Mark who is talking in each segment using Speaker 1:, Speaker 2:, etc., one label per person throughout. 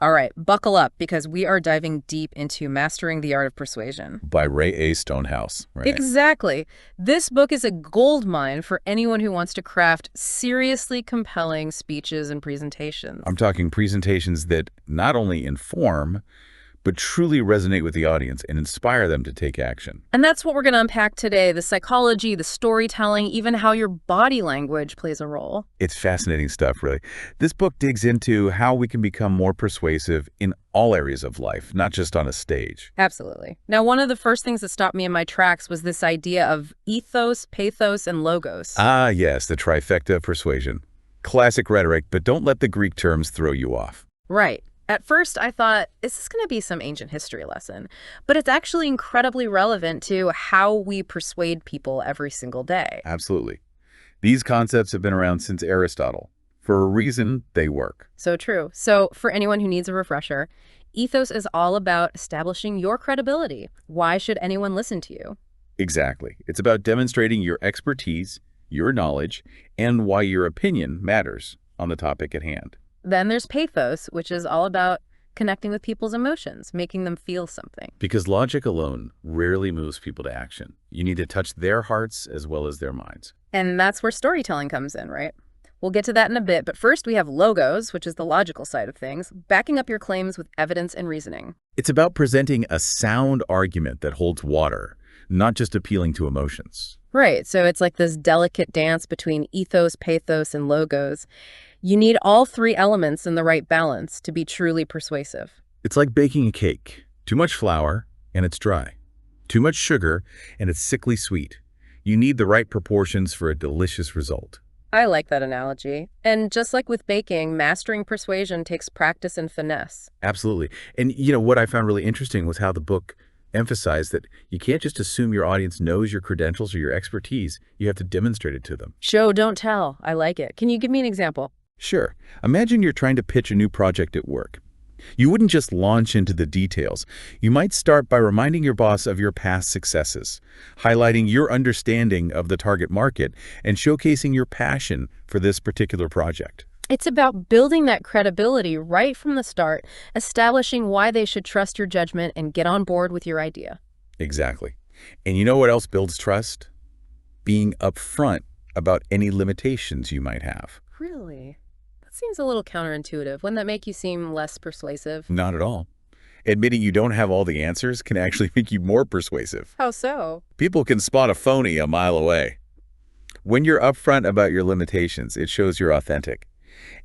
Speaker 1: All right, buckle up because we are diving deep into Mastering the Art of Persuasion.
Speaker 2: By Rae A. Stonehouse, right?
Speaker 1: Exactly. This book is a goldmine for anyone who wants to craft seriously compelling speeches and presentations.
Speaker 2: I'm talking presentations that not only inform, but truly resonate with the audience and inspire them to take action.
Speaker 1: And that's what we're going to unpack today, the psychology, the storytelling, even how your body language plays a role.
Speaker 2: It's fascinating stuff, really. This book digs into how we can become more persuasive in all areas of life, not just on a stage.
Speaker 1: Absolutely. Now, one of the first things that stopped me in my tracks was this idea of ethos, pathos, and logos.
Speaker 2: Ah, yes, the trifecta of persuasion. Classic rhetoric, but don't let the Greek terms throw you off.
Speaker 1: Right. At first, I thought, is this going to be some ancient history lesson? But it's actually incredibly relevant to how we persuade people every single day.
Speaker 2: Absolutely. These concepts have been around since Aristotle. For a reason, they work.
Speaker 1: So true. So for anyone who needs a refresher, ethos is all about establishing your credibility. Why should anyone listen to you?
Speaker 2: Exactly. It's about demonstrating your expertise, your knowledge, and why your opinion matters on the topic at hand.
Speaker 1: Then there's pathos, which is all about connecting with people's emotions, making them feel something.
Speaker 2: Because logic alone rarely moves people to action. You need to touch their hearts as well as their minds.
Speaker 1: And that's where storytelling comes in, right? We'll get to that in a bit, but first we have logos, which is the logical side of things, backing up your claims with evidence and reasoning.
Speaker 2: It's about presenting a sound argument that holds water, not just appealing to emotions.
Speaker 1: Right, so it's like this delicate dance between ethos, pathos, and logos. You need all three elements in the right balance to be truly persuasive.
Speaker 2: It's like baking a cake. Too much flour, and it's dry. Too much sugar, and it's sickly sweet. You need the right proportions for a delicious result.
Speaker 1: I like that analogy. And just like with baking, mastering persuasion takes practice and finesse.
Speaker 2: Absolutely. And what I found really interesting was how the book emphasized that you can't just assume your audience knows your credentials or your expertise. You have to demonstrate it to them.
Speaker 1: Show, don't tell. I like it. Can you give me an example?
Speaker 2: Sure. Imagine you're trying to pitch a new project at work. You wouldn't just launch into the details. You might start by reminding your boss of your past successes, highlighting your understanding of the target market, and showcasing your passion for this particular project.
Speaker 1: It's about building that credibility right from the start, establishing why they should trust your judgment and get on board with your idea.
Speaker 2: Exactly. And you know what else builds trust? Being upfront about any limitations you might have.
Speaker 1: Really? That seems a little counterintuitive. Wouldn't that make you seem less persuasive?
Speaker 2: Not at all. Admitting you don't have all the answers can actually make you more persuasive.
Speaker 1: How so?
Speaker 2: People can spot a phony a mile away. When you're upfront about your limitations, it shows you're authentic.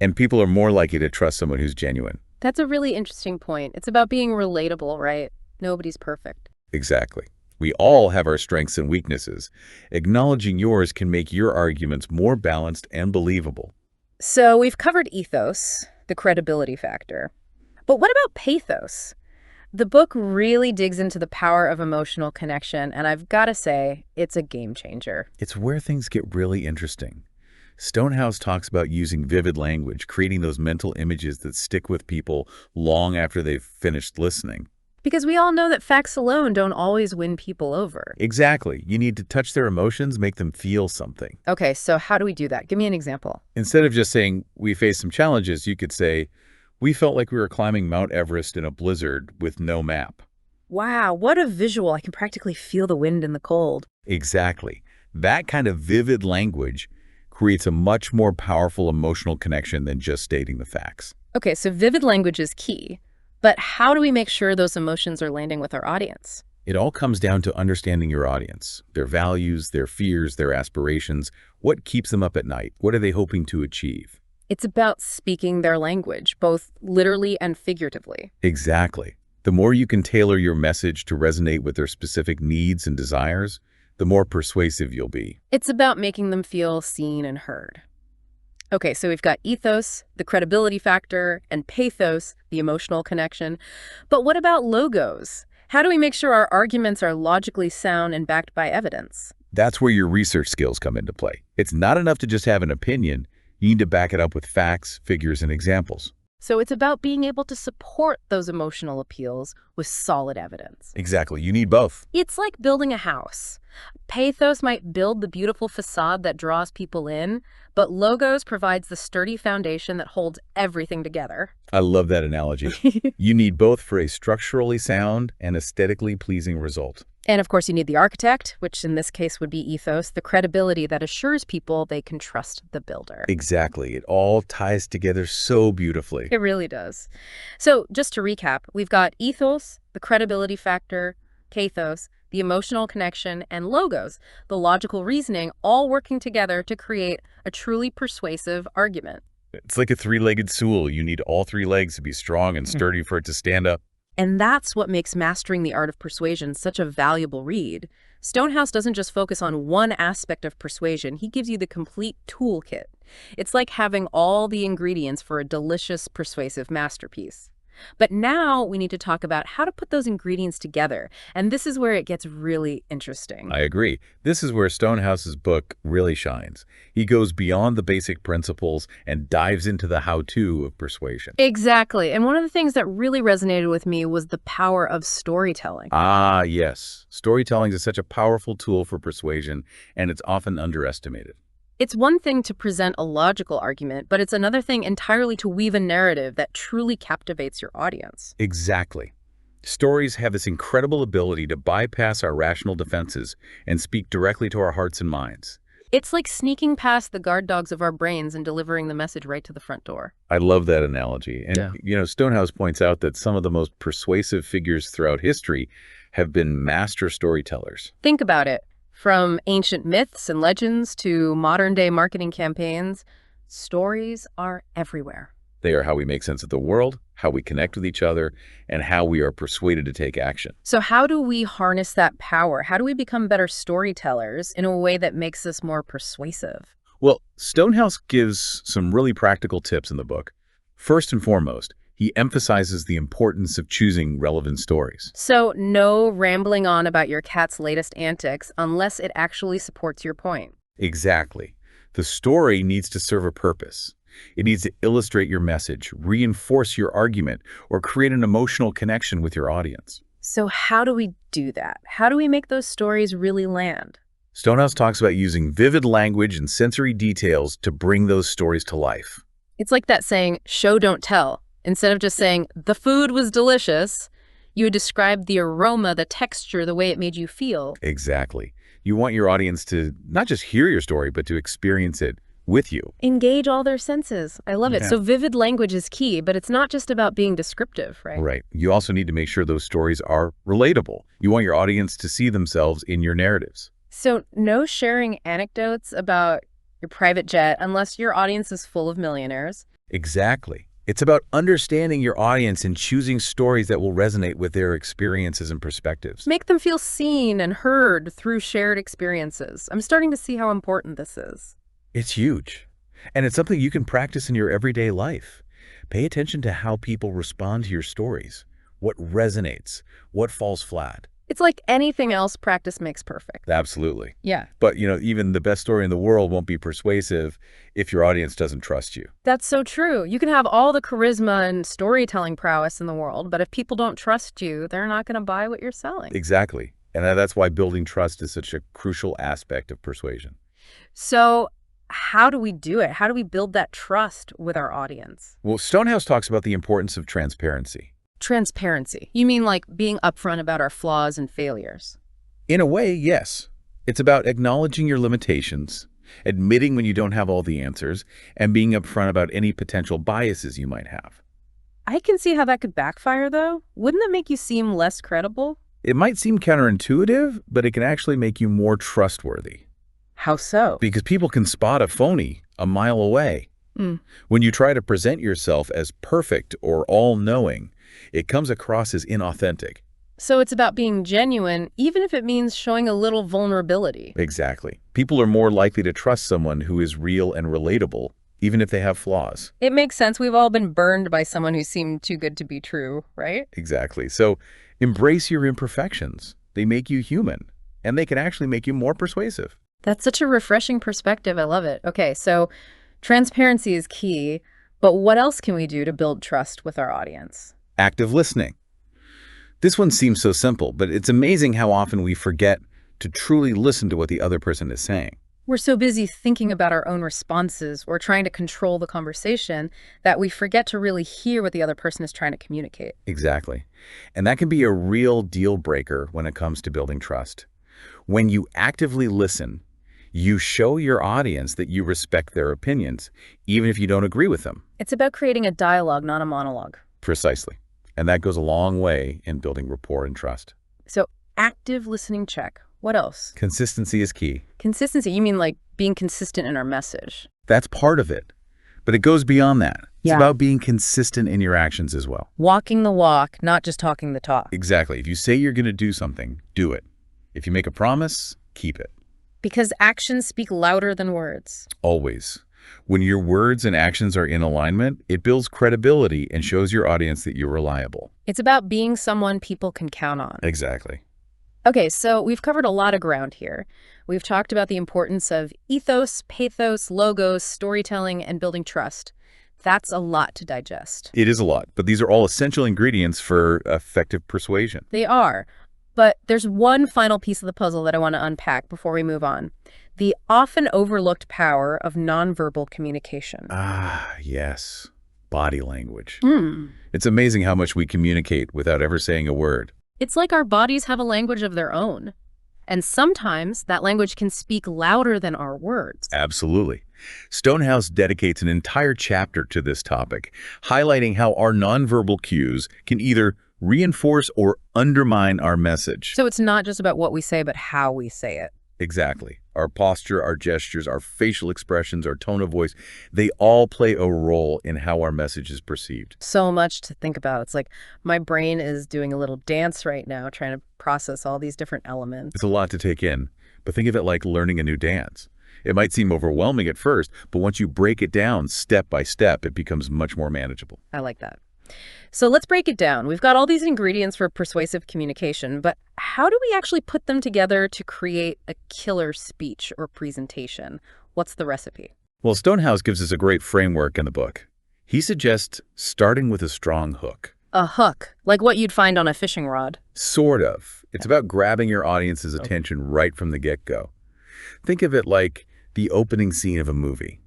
Speaker 2: And people are more likely to trust someone who's genuine.
Speaker 1: That's a really interesting point. It's about being relatable, right? Nobody's perfect.
Speaker 2: Exactly. We all have our strengths and weaknesses. Acknowledging yours can make your arguments more balanced and believable.
Speaker 1: So we've covered ethos, the credibility factor. But what about pathos? The book really digs into the power of emotional connection, and I've got to say, it's a game changer.
Speaker 2: It's where things get really interesting. Stonehouse talks about using vivid language, creating those mental images that stick with people long after they've finished listening.
Speaker 1: Because we all know that facts alone don't always win people over.
Speaker 2: Exactly. You need to touch their emotions, make them feel something.
Speaker 1: Okay, so how do we do that? Give me an example.
Speaker 2: Instead of just saying, we faced some challenges, you could say, we felt like we were climbing Mount Everest in a blizzard with no map.
Speaker 1: Wow, what a visual. I can practically feel the wind in the cold.
Speaker 2: Exactly. That kind of vivid language creates a much more powerful emotional connection than just stating the facts.
Speaker 1: Okay, so vivid language is key. But how do we make sure those emotions are landing with our audience?
Speaker 2: It all comes down to understanding your audience, their values, their fears, their aspirations. What keeps them up at night? What are they hoping to achieve?
Speaker 1: It's about speaking their language, both literally and figuratively.
Speaker 2: Exactly. The more you can tailor your message to resonate with their specific needs and desires, the more persuasive you'll be.
Speaker 1: It's about making them feel seen and heard. Okay, so we've got ethos, the credibility factor, and pathos, the emotional connection. But what about logos? How do we make sure our arguments are logically sound and backed by evidence?
Speaker 2: That's where your research skills come into play. It's not enough to just have an opinion. You need to back it up with facts, figures, and examples.
Speaker 1: So it's about being able to support those emotional appeals with solid evidence.
Speaker 2: Exactly. You need both.
Speaker 1: It's like building a house. Pathos might build the beautiful facade that draws people in, but logos provides the sturdy foundation that holds everything together.
Speaker 2: I love that analogy. You need both for a structurally sound and aesthetically pleasing result.
Speaker 1: And of course, you need the architect, which in this case would be ethos, the credibility that assures people they can trust the builder.
Speaker 2: Exactly. It all ties together so beautifully.
Speaker 1: It really does. So just to recap, we've got ethos, the credibility factor, pathos, the emotional connection, and logos, the logical reasoning, all working together to create a truly persuasive argument.
Speaker 2: It's like a three-legged stool. You need all three legs to be strong and sturdy for it to stand up.
Speaker 1: And that's what makes Mastering the Art of Persuasion such a valuable read. Stonehouse doesn't just focus on one aspect of persuasion, he gives you the complete toolkit. It's like having all the ingredients for a delicious, persuasive masterpiece. But now we need to talk about how to put those ingredients together, and this is where it gets really interesting.
Speaker 2: I agree. This is where Stonehouse's book really shines. He goes beyond the basic principles and dives into the how-to of persuasion.
Speaker 1: Exactly. And one of the things that really resonated with me was the power of storytelling.
Speaker 2: Ah, yes. Storytelling is such a powerful tool for persuasion, and it's often underestimated.
Speaker 1: It's one thing to present a logical argument, but it's another thing entirely to weave a narrative that truly captivates your audience.
Speaker 2: Exactly. Stories have this incredible ability to bypass our rational defenses and speak directly to our hearts and minds.
Speaker 1: It's like sneaking past the guard dogs of our brains and delivering the message right to the front door.
Speaker 2: I love that analogy. And,
Speaker 1: Yeah.
Speaker 2: Stonehouse points out that some of the most persuasive figures throughout history have been master storytellers.
Speaker 1: Think about it. From ancient myths and legends to modern-day marketing campaigns, stories are everywhere.
Speaker 2: They are how we make sense of the world, how we connect with each other, and how we are persuaded to take action.
Speaker 1: So how do we harness that power? How do we become better storytellers in a way that makes us more persuasive?
Speaker 2: Well, Stonehouse gives some really practical tips in the book. First and foremost, he emphasizes the importance of choosing relevant stories.
Speaker 1: So no rambling on about your cat's latest antics unless it actually supports your point.
Speaker 2: Exactly. The story needs to serve a purpose. It needs to illustrate your message, reinforce your argument, or create an emotional connection with your audience.
Speaker 1: So how do we do that? How do we make those stories really land?
Speaker 2: Stonehouse talks about using vivid language and sensory details to bring those stories to life.
Speaker 1: It's like that saying, show don't tell. Instead of just saying, the food was delicious, you would describe the aroma, the texture, the way it made you feel.
Speaker 2: Exactly. You want your audience to not just hear your story, but to experience it with you.
Speaker 1: Engage all their senses. I love it.
Speaker 2: Yeah.
Speaker 1: So vivid language is key, but it's not just about being descriptive, right?
Speaker 2: Right. You also need to make sure those stories are relatable. You want your audience to see themselves in your narratives.
Speaker 1: So no sharing anecdotes about your private jet unless your audience is full of millionaires.
Speaker 2: Exactly. It's about understanding your audience and choosing stories that will resonate with their experiences and perspectives.
Speaker 1: Make them feel seen and heard through shared experiences. I'm starting to see how important this is.
Speaker 2: It's huge. And it's something you can practice in your everyday life. Pay attention to how people respond to your stories, what resonates, what falls flat.
Speaker 1: It's like anything else, practice makes perfect.
Speaker 2: Absolutely.
Speaker 1: Yeah.
Speaker 2: But, even the best story in the world won't be persuasive if your audience doesn't trust you.
Speaker 1: That's so true. You can have all the charisma and storytelling prowess in the world, but if people don't trust you, they're not going to buy what you're selling.
Speaker 2: Exactly. And that's why building trust is such a crucial aspect of persuasion.
Speaker 1: So how do we do it? How do we build that trust with our audience?
Speaker 2: Well, Stonehouse talks about the importance of transparency.
Speaker 1: Transparency. You mean like being upfront about our flaws and failures?
Speaker 2: In a way, yes. It's about acknowledging your limitations, admitting when you don't have all the answers, and being upfront about any potential biases you might have.
Speaker 1: I can see how that could backfire, though. Wouldn't that make you seem less credible?
Speaker 2: It might seem counterintuitive, but it can actually make you more trustworthy.
Speaker 1: How so?
Speaker 2: Because people can spot a phony a mile away. When you try to present yourself as perfect or all-knowing, it comes across as inauthentic.
Speaker 1: So it's about being genuine, even if it means showing a little vulnerability.
Speaker 2: Exactly. People are more likely to trust someone who is real and relatable, even if they have flaws.
Speaker 1: It makes sense. We've all been burned by someone who seemed too good to be true, right?
Speaker 2: Exactly. So embrace your imperfections. They make you human, and they can actually make you more persuasive.
Speaker 1: That's such a refreshing perspective. I love it. Okay, so transparency is key, but what else can we do to build trust with our audience?
Speaker 2: Active listening. This one seems so simple, but it's amazing how often we forget to truly listen to what the other person is saying.
Speaker 1: We're so busy thinking about our own responses or trying to control the conversation that we forget to really hear what the other person is trying to communicate.
Speaker 2: Exactly. And that can be a real deal breaker when it comes to building trust. When you actively listen, you show your audience that you respect their opinions, even if you don't agree with them.
Speaker 1: It's about creating a dialogue, not a monologue.
Speaker 2: Precisely. And that goes a long way in building rapport and trust.
Speaker 1: So, active listening check. What else?
Speaker 2: Consistency is key.
Speaker 1: Consistency, you mean like being consistent in our message?
Speaker 2: That's part of it. But it goes beyond that. It's
Speaker 1: Yeah.
Speaker 2: about being consistent in your actions as well.
Speaker 1: Walking the walk, not just talking the talk.
Speaker 2: Exactly. If you say you're going to do something, do it. If you make a promise, keep it.
Speaker 1: Because actions speak louder than words.
Speaker 2: Always. When your words and actions are in alignment, it builds credibility and shows your audience that you're reliable.
Speaker 1: It's about being someone people can count on.
Speaker 2: Exactly.
Speaker 1: Okay, so we've covered a lot of ground here. We've talked about the importance of ethos, pathos, logos, storytelling, and building trust. That's a lot to digest.
Speaker 2: It is a lot, but these are all essential ingredients for effective persuasion.
Speaker 1: They are. But there's one final piece of the puzzle that I want to unpack before we move on. The often overlooked power of nonverbal communication.
Speaker 2: Ah, yes. Body language.
Speaker 1: Hmm.
Speaker 2: It's amazing how much we communicate without ever saying a word.
Speaker 1: It's like our bodies have a language of their own. And sometimes that language can speak louder than our words.
Speaker 2: Absolutely. Stonehouse dedicates an entire chapter to this topic, highlighting how our nonverbal cues can either reinforce or undermine our message.
Speaker 1: So it's not just about what we say, but how we say it.
Speaker 2: Exactly. Our posture, our gestures, our facial expressions, our tone of voice, they all play a role in how our message is perceived.
Speaker 1: So much to think about. It's like my brain is doing a little dance right now, trying to process all these different elements.
Speaker 2: It's a lot to take in, but think of it like learning a new dance. It might seem overwhelming at first, but once you break it down step by step, it becomes much more manageable.
Speaker 1: I like that. So let's break it down. We've got all these ingredients for persuasive communication, but how do we actually put them together to create a killer speech or presentation? What's the recipe?
Speaker 2: Well, Stonehouse gives us a great framework in the book. He suggests starting with a strong hook.
Speaker 1: A hook, like what you'd find on a fishing rod.
Speaker 2: Sort of. It's about grabbing your audience's attention right from the get-go. Think of it like the opening scene of a movie.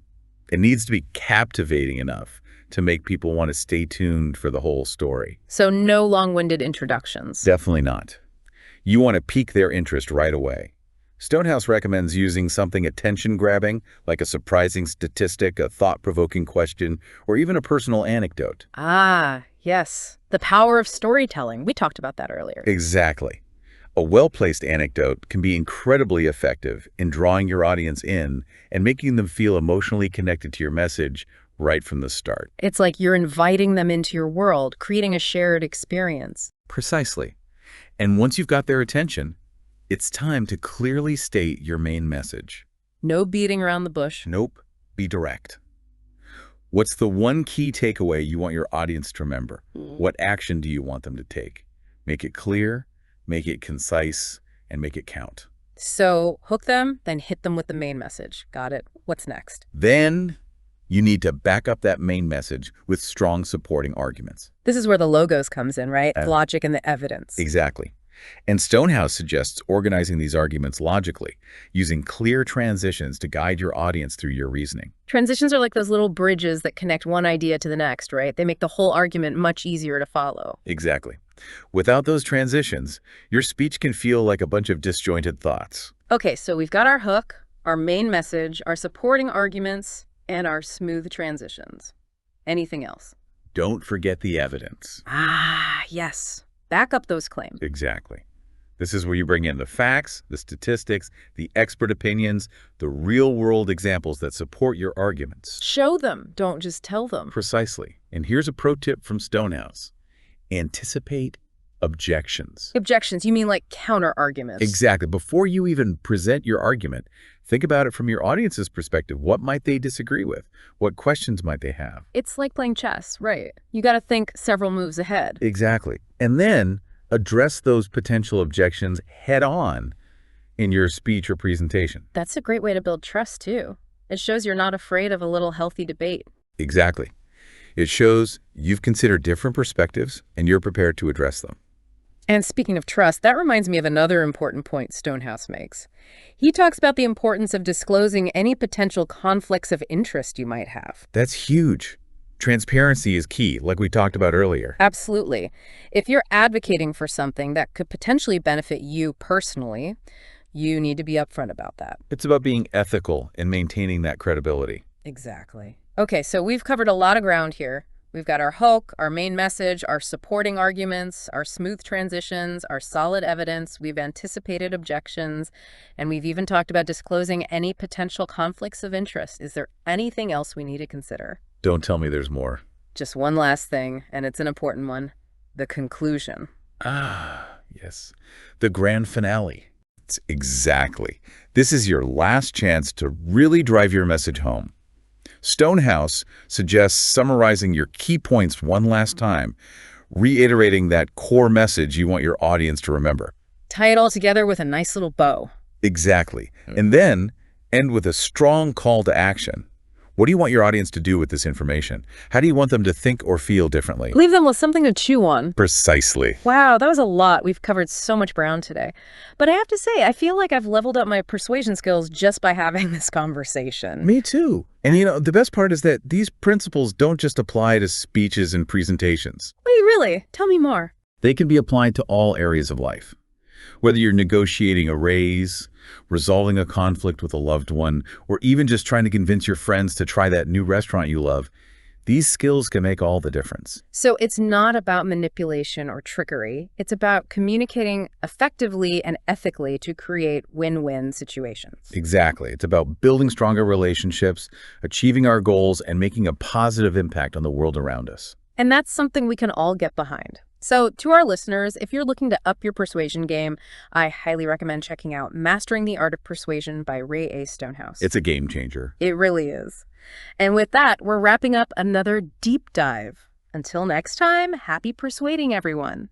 Speaker 2: It needs to be captivating enough to make people want to stay tuned for the whole story.
Speaker 1: So no long-winded introductions.
Speaker 2: Definitely not. You want to pique their interest right away. Stonehouse recommends using something attention-grabbing, like a surprising statistic, a thought-provoking question, or even a personal anecdote.
Speaker 1: Ah, yes. The power of storytelling. We talked about that earlier.
Speaker 2: Exactly. A well-placed anecdote can be incredibly effective in drawing your audience in and making them feel emotionally connected to your message right from the start.
Speaker 1: It's like you're inviting them into your world, creating a shared experience.
Speaker 2: Precisely. And once you've got their attention, it's time to clearly state your main message.
Speaker 1: No beating around the bush.
Speaker 2: Nope. Be direct. What's the one key takeaway you want your audience to remember? What action do you want them to take? Make it clear, make it concise, and make it count.
Speaker 1: So hook them, then hit them with the main message. Got it. What's next?
Speaker 2: Then you need to back up that main message with strong supporting arguments.
Speaker 1: This is where the logos comes in, right? The
Speaker 2: Uh,
Speaker 1: logic and the evidence.
Speaker 2: Exactly. And Stonehouse suggests organizing these arguments logically, using clear transitions to guide your audience through your reasoning.
Speaker 1: Transitions are like those little bridges that connect one idea to the next, right? They make the whole argument much easier to follow.
Speaker 2: Exactly. Without those transitions, your speech can feel like a bunch of disjointed thoughts.
Speaker 1: Okay, so we've got our hook, our main message, our supporting arguments, and our smooth transitions. Anything else?
Speaker 2: Don't forget the evidence.
Speaker 1: Ah, yes. Back up those claims.
Speaker 2: Exactly. This is where you bring in the facts, the statistics, the expert opinions, the real-world examples that support your arguments.
Speaker 1: Show them, don't just tell them.
Speaker 2: Precisely. And here's a pro tip from Stonehouse. Anticipate objections.
Speaker 1: Objections, you mean like counter arguments?
Speaker 2: Exactly. Before you even present your argument, think about it from your audience's perspective. What might they disagree with? What questions might they have?
Speaker 1: It's like playing chess, right? You got to think several moves ahead.
Speaker 2: Exactly. And then address those potential objections head on in your speech or presentation.
Speaker 1: That's a great way to build trust, too. It shows you're not afraid of a little healthy debate.
Speaker 2: Exactly. It shows you've considered different perspectives and you're prepared to address them.
Speaker 1: And speaking of trust, that reminds me of another important point Stonehouse makes. He talks about the importance of disclosing any potential conflicts of interest you might have.
Speaker 2: That's huge. Transparency is key, like we talked about earlier.
Speaker 1: Absolutely. If you're advocating for something that could potentially benefit you personally, you need to be upfront about that.
Speaker 2: It's about being ethical and maintaining that credibility.
Speaker 1: Exactly. Okay, so we've covered a lot of ground here. We've got our hook, our main message, our supporting arguments, our smooth transitions, our solid evidence, we've anticipated objections, and we've even talked about disclosing any potential conflicts of interest. Is there anything else we need to consider?
Speaker 2: Don't tell me there's more.
Speaker 1: Just one last thing, and it's an important one: the conclusion.
Speaker 2: Ah, yes. The grand finale. Exactly. This is your last chance to really drive your message home. Stonehouse suggests summarizing your key points one last time, reiterating that core message you want your audience to remember.
Speaker 1: Tie it all together with a nice little bow.
Speaker 2: Exactly. And then end with a strong call to action. What do you want your audience to do with this information? How do you want them to think or feel differently?
Speaker 1: Leave them with something to chew on.
Speaker 2: Precisely.
Speaker 1: Wow, that was a lot. We've covered so much ground today. But I have to say, I feel like I've leveled up my persuasion skills just by having this conversation.
Speaker 2: Me too. And the best part is that these principles don't just apply to speeches and presentations.
Speaker 1: Wait, really? Tell me more.
Speaker 2: They can be applied to all areas of life. Whether you're negotiating a raise, resolving a conflict with a loved one, or even just trying to convince your friends to try that new restaurant you love, these skills can make all the difference.
Speaker 1: So it's not about manipulation or trickery. It's about communicating effectively and ethically to create win-win situations.
Speaker 2: Exactly. It's about building stronger relationships, achieving our goals, and making a positive impact on the world around us.
Speaker 1: And that's something we can all get behind. So to our listeners, if you're looking to up your persuasion game, I highly recommend checking out Mastering the Art of Persuasion by Rae A. Stonehouse.
Speaker 2: It's a game changer.
Speaker 1: It really is. And with that, we're wrapping up another deep dive. Until next time, happy persuading, everyone.